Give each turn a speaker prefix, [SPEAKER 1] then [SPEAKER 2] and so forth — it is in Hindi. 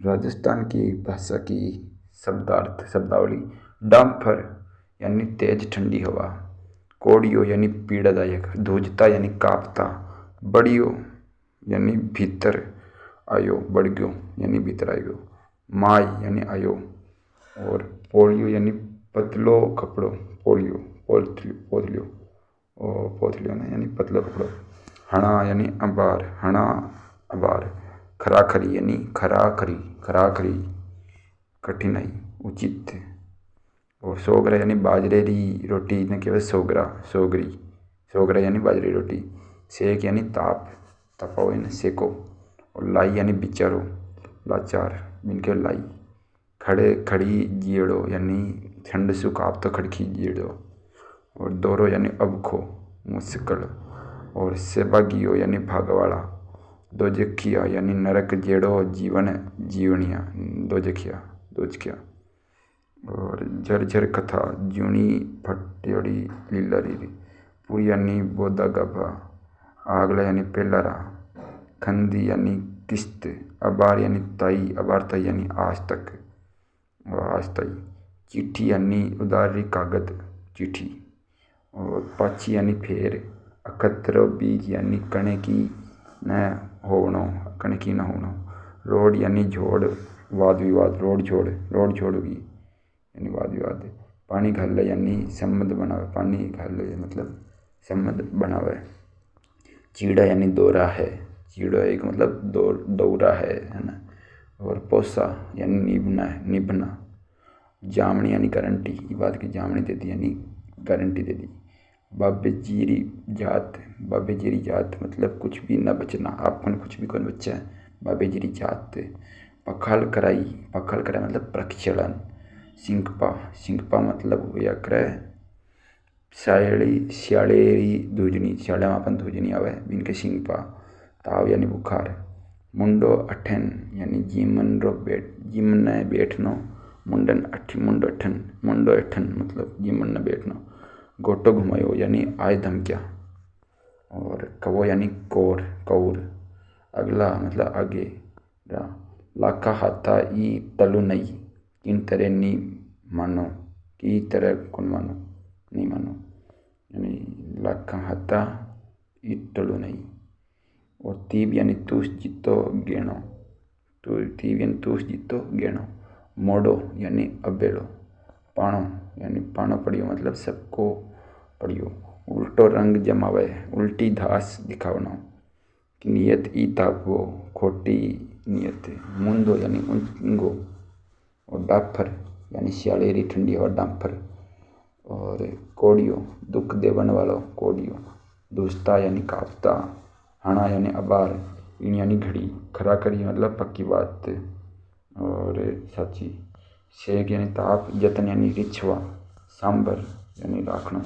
[SPEAKER 1] राजस्थान की भाषा की शब्दावली। डम्फर यानी तेज ठंडी हवा। कोड़ियो यानी पीड़ादायक। धुजता यानी कांपता। बड़ियो यानी भीतर आयो। बड़ग्यो यानी भीतर आयो। माय यानी आयो। और पोलियो यानी पतलो कपड़ो। पोलियो पोतलियो और पोतलियो ना यानी पतलो कपड़ो। हणा यानी अबार। हणा अबार। खराखरी यानी खराखरी। खराखरी कठिनाई उचित। और सोगरा यानी बाजरे री रोटी ने कहवे सोगरा। सोगरी। सोगरा यानी बाजरे री रोटी। सेक यानी ताप। तपा हुआ यानी सेको। और लाई यानी बिचारो। लाचार इनके लाई। खड़े खड़ी जीड़ो यानी ठंड से काप तो खड़की जीड़ो। और दोरो यानी अबखो मुश्किल। और सेबागियो यानी भागवाड़ा। दोजखिया यानी नरक जेड़ो जीवन जीवनिया। दोजखिया दोजखिया। और झरझर कथा ज्यूणी फट्योड़ी लीलरी। पूरी यानी बोदा गभा। आगला यानी पेलरा। खंदी यानी किस्त। अबार यानी ताई। अबार ताई यानी आज तक। आज ताई। चिट्ठी यानी उदारी कागज चिट्ठी। और पाची यानी फेर। अखतरो बीज यानी कणे की न होवणो। कणे की न होवणो। रोड यानी झोड़। वाद विवाद। रोड झोड़ होगी यानी वाद विवाद। पानी घाले यानी संबंध बनावे। पानी घाले मतलब संबंध बनावे। चीड़ा यानी दौरा है। चीड़ा एक मतलब दौरा है ना। और पोसा यानी निभना। जामनी यानी गारंटी। ये बात की जामनी दे दी यानी गारंटी दे दी। बाबेजीरी जात। बाबेजीरी जात मतलब कुछ भी न बचना। आपको कुछ भी कौन बच्चा है। बाबेजीरी जात। पखाल कराई। पखाल कराई मतलब प्रक्षालन। सिंकपा। सिंकपा मतलब हुआ क्रय श्यालेरी धुजनी। श्याले में अपन धुजनी आवे इनके सिंकपा। ताव यानी बुखार। मुंडो अठन यानी जीमन बैठनो। मुंडन मुंडो अठन मतलब जीमन न बैठनो। गोटो घुमायो यानी आय धमकिया। और कवो यानी कौर। अगला मतलब आगे। लाखा हाथा ई टलु नहीं। किन तरह नी मानो। की तरह कौन मानो नहीं मानो यानी लाखा हाथा ई टलु नहीं। और तीब यानी तूस जितो गेणो। तीब यानी तूस जितो गेणो। मोड़ो यानी अबेलो। पाणो यानी पाणो पड़ियो मतलब सबको पड़ियो। उल्टो रंग जमावे। उल्टी धास दिखावनो। नियत ई तापवो। खोटी नियत। मुंदो यानी ऊँगो। और डाफर यानी श्यालेरी ठंडी हवा डाफर। और कोड़ियो दुख देवन वालो कोड़ियो। दुस्ता यानी कापता। हणा यानी अबार। इन यानी घड़ी। खराखरी मतलब पक्की बात और सच्ची। सेक यानी ताप। जतन यानी रिछवा। सांबर यानी राखना।